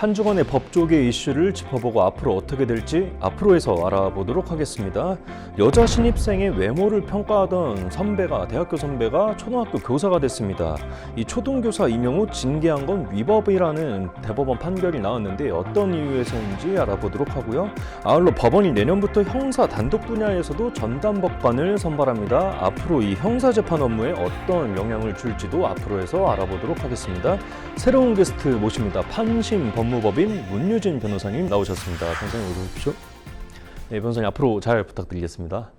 한 주간의 법조계 이슈를 짚어보고 앞으로 어떻게 될지 앞으로에서 알아보도록 하겠습니다. 여자 신입생의 외모를 평가하던 대학교 선배가 초등학교 교사가 됐습니다. 이 초등교사 임용 후 징계한 건 위법이라는 대법원 판결이 나왔는데 어떤 이유에서인지 알아보도록 하고요. 아울러 법원이 내년부터 형사 단독 분야에서도 전담법관을 선발합니다. 앞으로 이 형사재판 업무에 어떤 영향을 줄지도 앞으로에서 알아보도록 하겠습니다. 새로운 게스트 모십니다. 판심 법무법인 문유진 변호사님 나오셨습니다. 변호사님 어서 오십시오. 네, 변호사님 앞으로 잘 부탁드리겠습니다.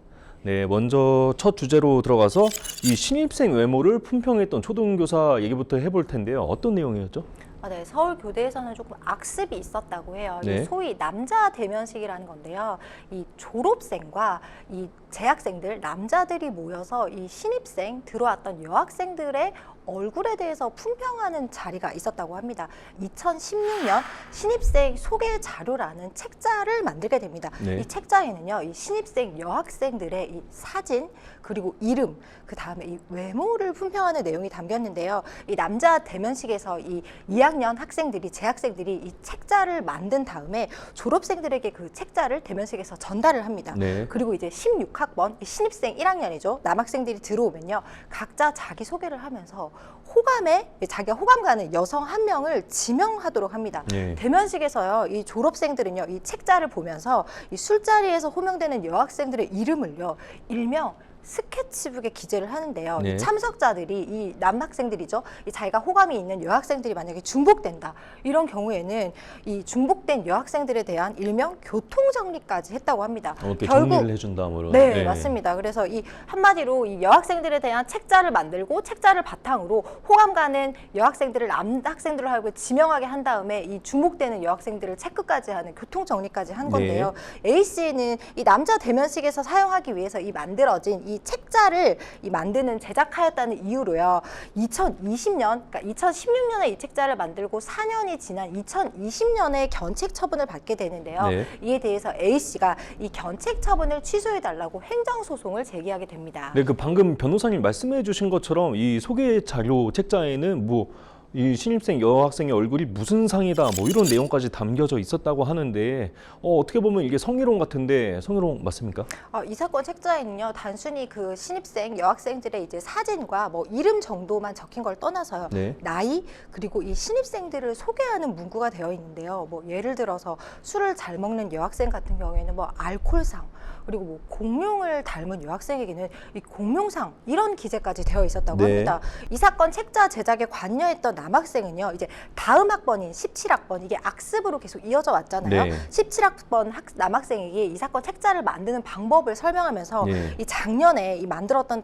네, 먼저 첫 주제로 들어가서 이 신입생 외모를 품평했던 초등교사 얘기부터 해볼 텐데요. 어떤 내용이었죠? 네, 서울교대에서는 조금 악습이 있었다고 해요. 네. 소위 남자 대면식이라는 건데요. 이 졸업생과 이 재학생들, 남자들이 모여서 이 신입생, 들어왔던 여학생들의 얼굴에 대해서 품평하는 자리가 있었다고 합니다. 2016년 신입생 소개 자료라는 책자를 만들게 됩니다. 네. 이 책자에는요, 이 신입생 여학생들의 이 사진, 그리고 이름, 그 다음에 이 외모를 품평하는 내용이 담겼는데요. 이 남자 대면식에서 이 2학년 학생들이, 재학생들이 이 책자를 만든 다음에 졸업생들에게 그 책자를 대면식에서 전달을 합니다. 네. 그리고 이제 16학번, 신입생 1학년이죠. 남학생들이 들어오면요. 각자 자기 소개를 하면서 자기가 호감 가는 여성 한 명을 지명하도록 합니다. 네. 대면식에서요, 이 졸업생들은요, 이 책자를 보면서 이 술자리에서 호명되는 여학생들의 이름을요, 일명 스케치북에 기재를 하는데요. 네. 이 참석자들이 이 남학생들이죠. 이 자기가 호감이 있는 여학생들이 만약에 중복된다. 이런 경우에는 이 중복된 여학생들에 대한 일명 교통정리까지 했다고 합니다. 어떻게 정리를 해준다 뭐 이런. 네, 맞습니다. 그래서 이 한마디로 이 여학생들에 대한 책자를 만들고 책자를 바탕으로 호감 가는 여학생들을 남학생들로 하고 지명하게 한 다음에 이 중복되는 여학생들을 체크까지 하는 교통정리까지 한 건데요. A씨는 이 남자 대면식에서 사용하기 위해서 이 만들어진 이 책자를 만드는 제작하였다는 이유로요. 2020년, 그러니까 2016년에 이 책자를 만들고 4년이 지난 2020년에 견책 처분을 받게 되는데요. 네. 이에 대해서 A씨가 이 견책 처분을 취소해달라고 행정소송을 제기하게 됩니다. 네, 그 방금 변호사님 말씀해주신 것처럼 이 소개 자료 책자에는 이 신입생 여학생의 얼굴이 무슨 상이다 뭐 이런 내용까지 담겨져 있었다고 하는데 어떻게 보면 이게 성희롱 같은데 성희롱 맞습니까? 이 사건 책자에는요, 단순히 그 신입생 여학생들의 이제 사진과 뭐 이름 정도만 적힌 걸 떠나서요, 네. 나이, 그리고 이 신입생들을 소개하는 문구가 되어 있는데요. 뭐 예를 들어서 술을 잘 먹는 여학생 같은 경우에는 뭐 알코올상, 그리고 뭐 공룡을 닮은 여학생에게는 이 공룡상, 이런 기재까지 되어 있었다고 네. 합니다. 이 사건 책자 제작에 관여했던 남학생은요, 이제 다음 학번인 17학번, 이게 악습으로 계속 이어져 왔잖아요. 네. 17학번 남학생에게 이 사건 책자를 만드는 방법을 설명하면서 네. 이 작년에 이 만들었던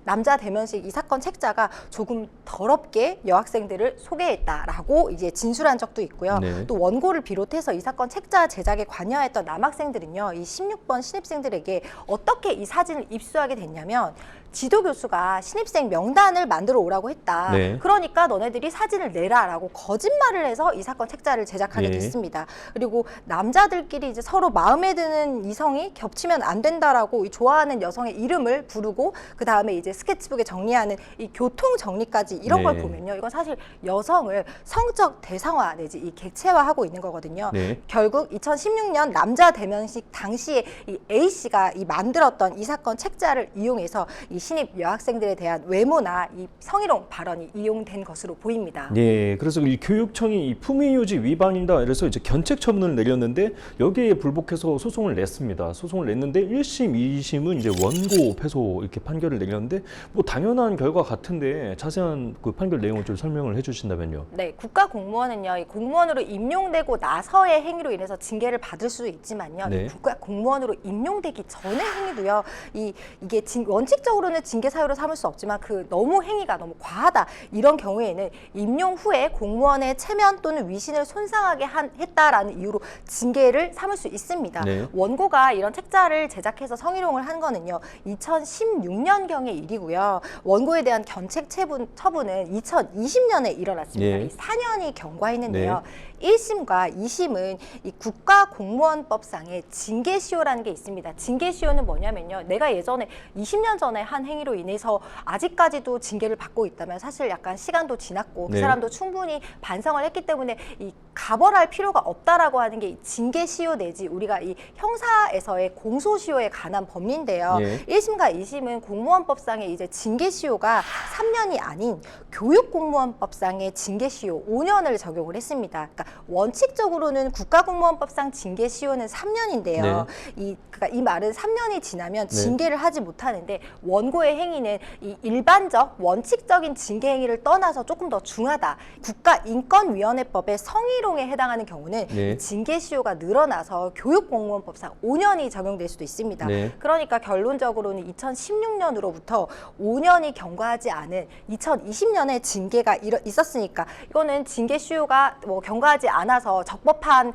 남자 대면식 이 사건 책자가 조금 더럽게 여학생들을 소개했다라고 이제 진술한 적도 있고요. 네. 또 원고를 비롯해서 이 사건 책자 제작에 관여했던 남학생들은요, 이 16번 신입생들에게 어떻게 이 사진을 입수하게 됐냐면, 지도 교수가 신입생 명단을 만들어 오라고 했다. 네. 그러니까 너네들이 사진을 내라라고 거짓말을 해서 이 사건 책자를 제작하게 네. 됐습니다. 그리고 남자들끼리 이제 서로 마음에 드는 이성이 겹치면 안 된다라고 이 좋아하는 여성의 이름을 부르고 그 다음에 이제 스케치북에 정리하는 이 교통 정리까지 이런 네. 걸 보면요, 이건 사실 여성을 성적 대상화 내지 이 객체화하고 있는 거거든요. 네. 결국 2016년 남자 대면식 당시에 이 A 씨가 이 만들었던 이 사건 책자를 이용해서 이 신입 여학생들에 대한 외모나 이 성희롱 발언이 이용된 것으로 보입니다. 네, 그래서 이 교육청이 이 품위유지 위반이다 이래서 이제 견책 처분을 내렸는데 여기에 불복해서 소송을 냈습니다. 소송을 냈는데 1심, 2심은 이제 원고 패소 이렇게 판결을 내렸는데 뭐 당연한 결과 같은데 자세한 그 판결 내용을 좀 설명을 해주신다면요. 네, 국가공무원은요, 이 공무원으로 임용되고 나서의 행위로 인해서 징계를 받을 수 있지만요, 네. 이 국가공무원으로 임용되기 전의 행위도요, 이게 원칙적으로는 징계 사유로 삼을 수 없지만 너무 행위가 너무 과하다, 이런 경우에는 임용 후에 공무원의 체면 또는 위신을 손상하게 했다라는 이유로 징계를 삼을 수 있습니다. 네. 원고가 이런 책자를 제작해서 성희롱을 한 거는요, 2016년경의 일이고요. 원고에 대한 견책 처분은 2020년에 일어났습니다. 네. 이 4년이 경과했는데요. 네. 1심과 2심은 이 국가공무원법상의 징계시효라는 게 있습니다. 징계시효는 뭐냐면요, 내가 예전에 20년 전에 한 행위로 인해서 아직까지도 징계를 받고 있다면 사실 약간 시간도 지났고 그 네. 사람도 충분히 반성을 했기 때문에 이 가벌할 필요가 없다라고 하는 게 징계시효 내지 우리가 이 형사에서의 공소시효에 관한 법리인데요. 예. 1심과 2심은 공무원법상의 이제 징계시효가 3년이 아닌 교육공무원법상의 징계시효 5년을 적용을 했습니다. 그러니까 원칙적으로는 국가공무원법상 징계시효는 3년인데요. 그러니까 이 말은 3년이 지나면 징계를 하지 못하는데 원고의 행위는 이 일반적 원칙적인 징계 행위를 떠나서 조금 더 중하다. 국가인권위원회법의 성희롱에 해당하는 경우는 이 징계시효가 늘어나서 교육공무원법상 5년이 적용될 수도 있습니다. 그러니까 결론적으로는 2016년으로부터 5년이 경과하지 않은 2020년에 징계가 있었으니까 이거는 징계시효가 뭐 경과하지 않아서 적법한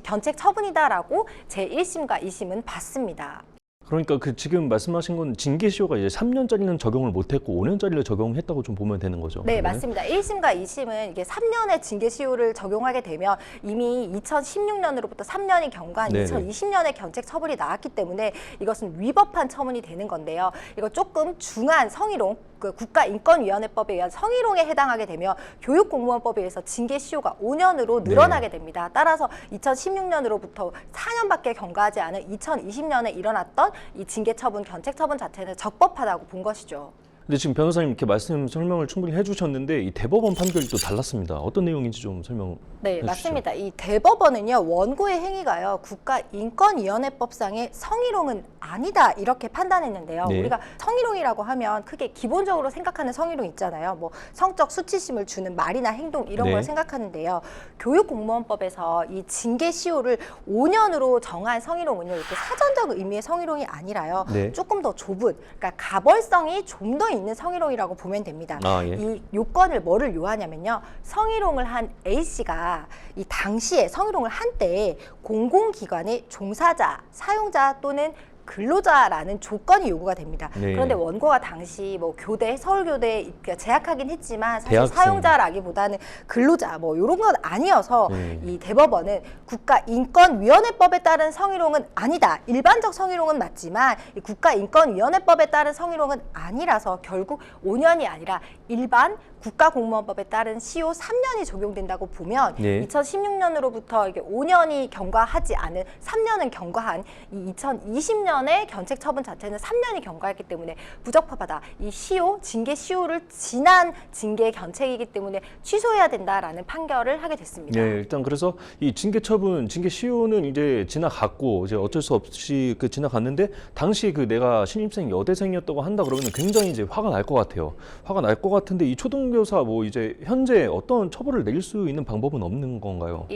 견책 처분이다라고 제1심과 2심은 봤습니다. 그러니까 그 지금 말씀하신 건 징계시효가 이제 3년짜리는 적용을 못했고 5년짜리를 적용했다고 좀 보면 되는 거죠. 네, 그러면? 맞습니다. 1심과 2심은 이게 3년의 징계시효를 적용하게 되면 이미 2016년으로부터 3년이 경과한 2020년에 견책 처분이 나왔기 때문에 이것은 위법한 처분이 되는 건데요. 이거 조금 중한 성희롱, 그 국가인권위원회법에 의한 성희롱에 해당하게 되면 교육공무원법에 의해서 징계시효가 5년으로 늘어나게 됩니다. 따라서 2016년으로부터 4년밖에 경과하지 않은 2020년에 일어났던 이 징계처분, 견책처분 자체는 적법하다고 본 것이죠. 근데 지금 변호사님 이렇게 설명을 충분히 해주셨는데 이 대법원 판결이 또 달랐습니다. 어떤 내용인지 좀 설명. 네, 해주시죠. 맞습니다. 이 대법원은요, 원고의 행위가요, 국가인권위원회법상의 성희롱은 아니다 이렇게 판단했는데요. 우리가 성희롱이라고 하면 크게 기본적으로 생각하는 성희롱 있잖아요. 뭐 성적 수치심을 주는 말이나 행동 이런 걸 생각하는데요. 교육공무원법에서 이 징계시효를 5년으로 정한 성희롱은요, 이렇게 사전적 의미의 성희롱이 아니라요, 조금 더 좁은, 그러니까 가벌성이 좀 더 있는 성희롱이라고 보면 됩니다. 이 요건을 뭐를 요하냐면요, 성희롱을 한 A 씨가 이 당시에 성희롱을 한 때에 공공기관의 종사자, 사용자 또는 근로자라는 조건이 요구가 됩니다. 그런데 원고가 당시 뭐 교대, 서울교대에 재학하긴 했지만 사실 대학생. 사용자라기보다는 근로자 뭐 이런 건 아니어서 이 대법원은 국가인권위원회법에 따른 성희롱은 아니다. 일반적 성희롱은 맞지만 이 국가인권위원회법에 따른 성희롱은 아니라서 결국 5년이 아니라 일반 국가공무원법에 따른 시효 3년이 적용된다고 보면 2016년으로부터 이게 5년이 경과하지 않은 3년은 경과한 이 2020년의 견책 처분 자체는 3년이 경과했기 때문에 부적법하다. 이 시효, 징계 시효를 지난 징계 견책이기 때문에 취소해야 된다라는 판결을 하게 됐습니다. 네, 일단 그래서 이 징계 처분, 징계 시효는 이제 지나갔고 이제 어쩔 수 없이 그 지나갔는데 당시 그 내가 신입생 여대생이었다고 한다 그러면 굉장히 이제 화가 날 것 같아요. 화가 날 것 같은데 이 초등교사 뭐 이제 현재 어떤 처벌을 내릴 수 있는 방법은 없는 건가요?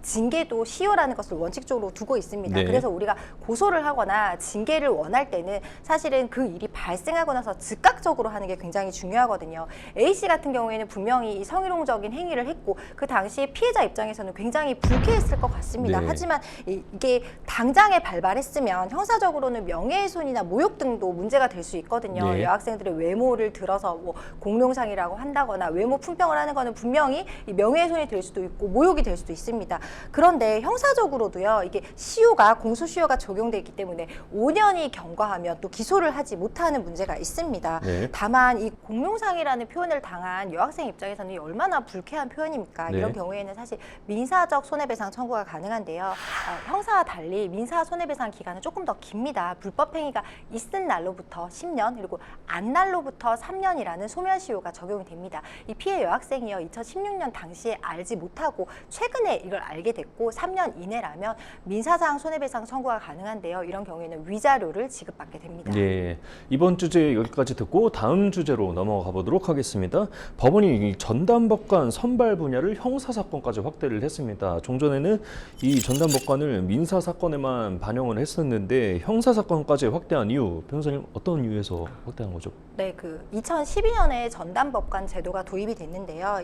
징계도 시효라는 것을 원칙적으로 두고 있습니다. 그래서 우리가 고소를 하거나 징계를 원할 때는 사실은 그 일이 발생하고 나서 즉각적으로 하는 게 굉장히 중요하거든요. A씨 같은 경우에는 분명히 이 성희롱적인 행위를 했고 그 당시에 피해자 입장에서는 굉장히 불쾌했을 것 같습니다. 하지만 이게 당장에 발발했으면 형사적으로는 명예훼손이나 모욕 등도 문제가 될 수 있거든요. 여학생들의 외모를 들어서 뭐 공룡상이라고 한다거나 외모 품평을 하는 거는 분명히 이 명예훼손이 될 수도 있고 모욕이 될 수도 있습니다. 그런데 형사적으로도요, 이게 시효가 공소시효가 적용되기 때문에 5년이 경과하면 또 기소를 하지 못하는 문제가 있습니다. 다만 이 공룡상이라는 표현을 당한 여학생 입장에서는 얼마나 불쾌한 표현입니까? 이런 경우에는 사실 민사적 손해배상 청구가 가능한데요. 형사와 달리 민사 손해배상 기간은 조금 더 깁니다. 불법 행위가 있은 날로부터 10년 그리고 안 날로부터 3년이라는 소멸시효가 적용이 됩니다. 이 피해 여학생이요, 2016년 당시에 알지 못하고 최근에 이걸 알게 됐고 3년 이내라면 민사상 손해배상 청구가 가능한데요. 이런 경우에는 위자료를 지급받게 됩니다. 이번 주제 여기까지 듣고 다음 주제로 넘어가 보도록 하겠습니다. 법원이 전담법관 선발 분야를 형사사건까지 확대를 했습니다. 종전에는 이 전담법관을 민사사건에만 반영을 했었는데 형사사건까지 확대한 이유, 변호사님 어떤 이유에서 확대한 거죠? 네, 그 2012년에 전담법관 제도가 도입이 됐는데요.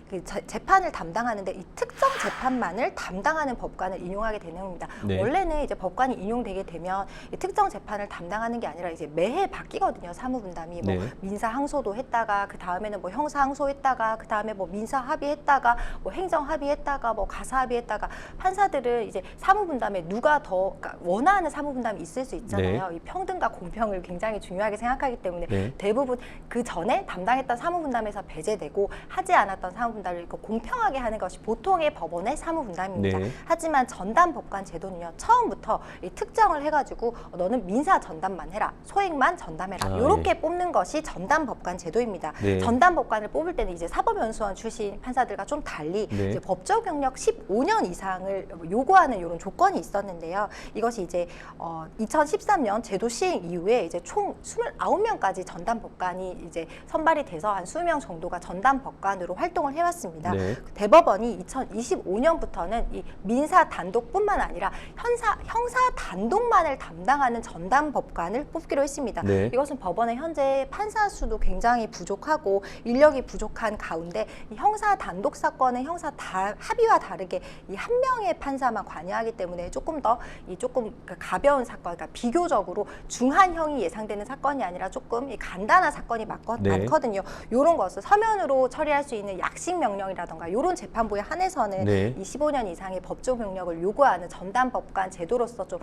그 재판을 담당하는데 이 특정 재판만을 담당하는 법관을 인용하게 되는 겁니다. 원래는 이제 법관이 인용되게 되면 이 특정 재판을 담당하는 게 아니라 이제 매해 바뀌거든요. 사무분담이 뭐 민사 항소도 했다가 그 다음에는 뭐 형사 항소했다가 그 다음에 뭐 민사 합의했다가 뭐 행정 합의했다가 뭐 가사 합의했다가 판사들은 이제 사무분담에 누가 더 그러니까 원하는 사무분담이 있을 수 있잖아요. 이 평등과 공평을 굉장히 중요하게 생각하기 때문에 대부분 그 전에 담당했던 사무분담에서 배제되고 하지 않았던 어떤 사무분담을 공평하게 하는 것이 보통의 법원의 사무분담입니다. 네. 하지만 전담법관 제도는요, 처음부터 이 특정을 해가지고 너는 민사 전담만 해라, 소액만 전담해라, 아, 이렇게 뽑는 것이 전담법관 제도입니다. 네. 전담법관을 뽑을 때는 이제 사법연수원 출신 판사들과 좀 달리 네. 이제 법조 경력 15년 이상을 요구하는 이런 조건이 있었는데요. 이것이 이제 2013년 제도 시행 이후에 이제 총 29명까지 전담법관이 이제 선발이 돼서 한 20명 정도가 전담법관으로 활동을 해왔습니다. 네. 대법원이 2025년부터는 이 민사 단독뿐만 아니라 형사 단독만을 담당하는 전담법관을 뽑기로 했습니다. 네. 이것은 법원의 현재 판사 수도 굉장히 부족하고 인력이 부족한 가운데 이 형사 단독 사건은 합의와 다르게 이 한 명의 판사만 관여하기 때문에 조금 더 조금 가벼운 사건, 그러니까 비교적으로 중한형이 예상되는 사건이 아니라 조금 이 간단한 사건이 네. 많거든요. 이런 것을 서면으로 처리할 수 있는 약식 명령이라던가 이런 재판부에 한해서는 네. 이 15년 이상의 법조 경력을 요구하는 전담법관 제도로서 좀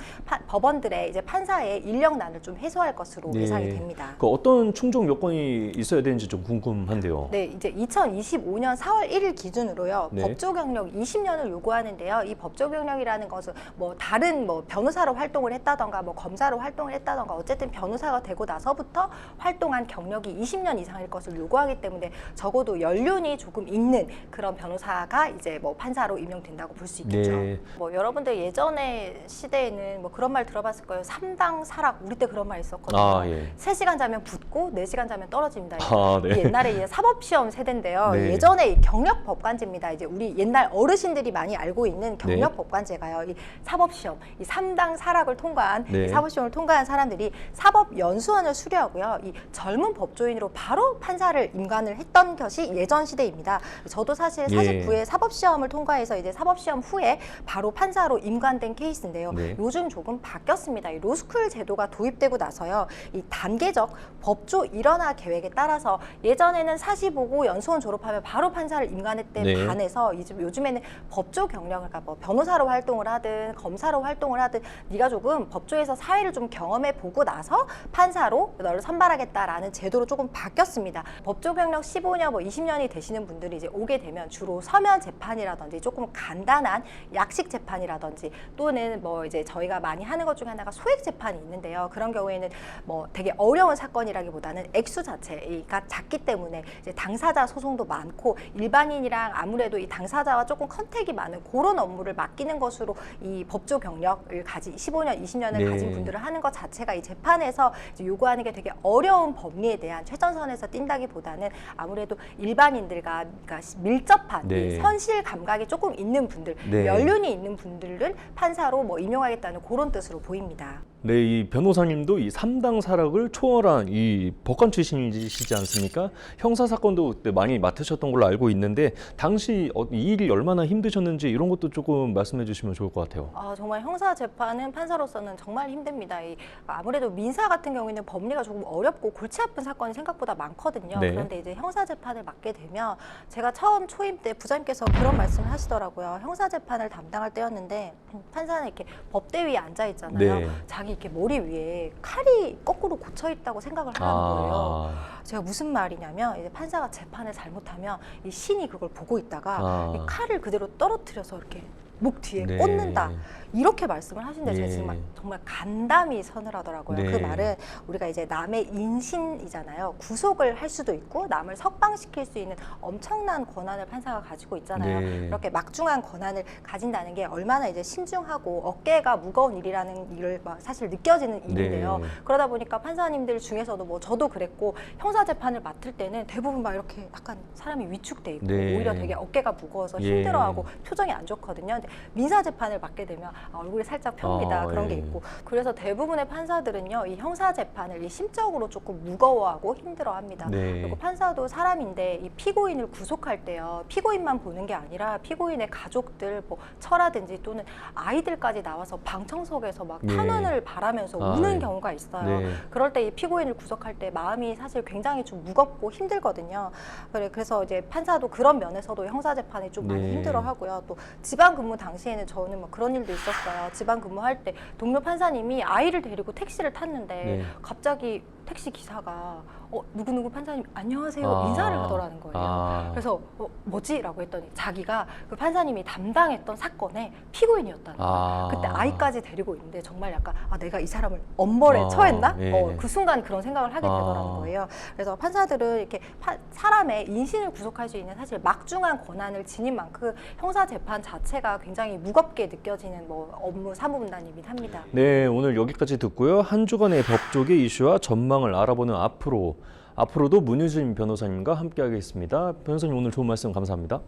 법원들의 이제 판사의 인력난을 좀 해소할 것으로 네. 예상이 됩니다. 그 어떤 충족 요건이 있어야 되는지 좀 궁금한데요. 네, 이제 2025년 4월 1일 기준으로요. 네. 법조 경력 20년을 요구하는데요. 이 법조 경력이라는 것은 뭐 다른 뭐 변호사로 활동을 했다던가 뭐 검사로 활동을 했다던가 어쨌든 변호사가 되고 나서부터 활동한 경력이 20년 이상일 것을 요구하기 때문에 적어도 연륜이 조금 있는 그런 변호사가 이제 뭐 판사로 임명된다고 볼 수 있겠죠. 네. 뭐 여러분들 예전에 시대에는 뭐 그런 말 들어봤을 거예요. 3당 사락, 우리 때 그런 말 있었거든요. 아, 예. 3시간 자면 붙고 4시간 자면 떨어집니다. 아, 네. 이 옛날에 이제 사법시험 세대인데요. 네. 예전에 이 경력법관제입니다. 이제 우리 옛날 어르신들이 많이 알고 있는 네. 경력법관제가요. 이 사법시험, 이 3당 사락을 통과한 네. 이 사법시험을 통과한 사람들이 사법연수원을 수료하고요. 이 젊은 법조인으로 바로 판사를 임관을 했던 것이 예전 시대입니다. 저도 사실 예. 49회 사법시험을 통과해서 이제 사법시험 후에 바로 판사로 임관된 케이스인데요. 네. 요즘 조금 바뀌었습니다. 이 로스쿨 제도가 도입되고 나서요. 이 단계적 법조 일원화 계획에 따라서 예전에는 사시보고 연수원 졸업하면 바로 판사를 임관했던 네. 반해서 요즘에는 법조 경력을, 그러니까 뭐 변호사로 활동을 하든 검사로 활동을 하든 네가 조금 법조에서 사회를 좀 경험해 보고 나서 판사로 너를 선발하겠다라는 제도로 조금 바뀌었습니다. 법조 경력 15년, 뭐 20년이 되시는 분들이 이제 오게 되면 주로 서면 재판이라든지 조금 간단한 약식 재판이라든지 또는 뭐 이제 저희가 많이 하는 것 중에 하나가 소액 재판이 있는데요. 그런 경우에는 뭐 되게 어려운 사건이라기보다는 액수 자체가 작기 때문에 이제 당사자 소송도 많고 일반인이랑 아무래도 이 당사자와 조금 컨택이 많은 그런 업무를 맡기는 것으로 이 법조 경력을 가진 15년, 20년을 네. 가진 분들을 하는 것 자체가 이 재판에서 이제 요구하는 게 되게 어려운 법리에 대한 최전선에서 뛴다기보다는 아무래도 일반인들과 그러니까 밀접한 네. 이 선실 감각이 조금 있는 분들, 네. 연륜이 있는 분들을 판사로 뭐 임용하겠다는 그런 뜻으로 보입니다. 네, 이 변호사님도 이 3당 사락을 초월한 이 법관 출신이시지 않습니까? 형사 사건도 그때 많이 맡으셨던 걸로 알고 있는데 당시 이 일이 얼마나 힘드셨는지 이런 것도 조금 말씀해 주시면 좋을 것 같아요. 정말 형사 재판은 판사로서는 정말 힘듭니다. 아무래도 민사 같은 경우에는 법리가 조금 어렵고 골치 아픈 사건이 생각보다 많거든요. 네. 그런데 이제 형사 재판을 맡게 되면 제가 처음 초임 때 부장님께서 그런 말씀을 하시더라고요. 형사 재판을 담당할 때였는데 판사는 이렇게 법대 위에 앉아 있잖아요. 네. 자기 이렇게 머리 위에 칼이 거꾸로 고쳐 있다고 생각을 하는 거예요. 제가 무슨 말이냐면 이제 판사가 재판을 잘못하면 이 신이 그걸 보고 있다가 이 칼을 그대로 떨어뜨려서 이렇게 목 뒤에 네. 꽂는다. 이렇게 말씀을 하신데 제가 예. 정말 간담이 서늘하더라고요. 네. 그 말은 우리가 이제 남의 인신이잖아요. 구속을 할 수도 있고 남을 석방시킬 수 있는 엄청난 권한을 판사가 가지고 있잖아요. 네. 이렇게 막중한 권한을 가진다는 게 얼마나 이제 신중하고 어깨가 무거운 일이라는 일을 사실 느껴지는 일인데요. 네. 그러다 보니까 판사님들 중에서도 뭐 저도 그랬고 형사 재판을 맡을 때는 대부분 막 이렇게 약간 사람이 위축돼 있고 네. 오히려 되게 어깨가 무거워서 예. 힘들어하고 표정이 안 좋거든요. 근데 민사 재판을 맡게 되면 얼굴이 살짝 펴니다. 그런 게 예. 있고 그래서 대부분의 판사들은요 이 형사 재판을 이 심적으로 조금 무거워하고 힘들어합니다. 네. 그리고 판사도 사람인데 이 피고인을 구속할 때요 피고인만 보는 게 아니라 피고인의 가족들 뭐 처라든지 또는 아이들까지 나와서 방청석에서 막 예. 탄원을 바라면서 우는 경우가 있어요. 네. 그럴 때 이 피고인을 구속할 때 마음이 사실 굉장히 좀 무겁고 힘들거든요. 그래서 이제 판사도 그런 면에서도 형사 재판이 좀 많이 네. 힘들어하고요. 또 지방 근무 당시에는 저는 뭐 그런 일도 있었어요. 지방 근무할 때 동료 판사님이 아이를 데리고 택시를 탔는데 네. 갑자기 택시 기사가 누구누구 판사님 안녕하세요 인사를 하더라는 거예요. 그래서 뭐지? 라고 했더니 자기가 그 판사님이 담당했던 사건의 피고인이었다는 거예요. 그때 아이까지 데리고 있는데 정말 약간 내가 이 사람을 엄벌에 처했나? 예. 그 순간 그런 생각을 하게 되더라는 거예요. 그래서 판사들은 이렇게 사람의 인신을 구속할 수 있는 사실 막중한 권한을 지닌 만큼 형사 재판 자체가 굉장히 무겁게 느껴지는 업무 사무분담이긴 합니다. 네, 오늘 여기까지 듣고요. 한 주간의 법조계 이슈와 전망을 알아보는 앞으로도 문유진 변호사님과 함께하겠습니다. 변호사님 오늘 좋은 말씀 감사합니다.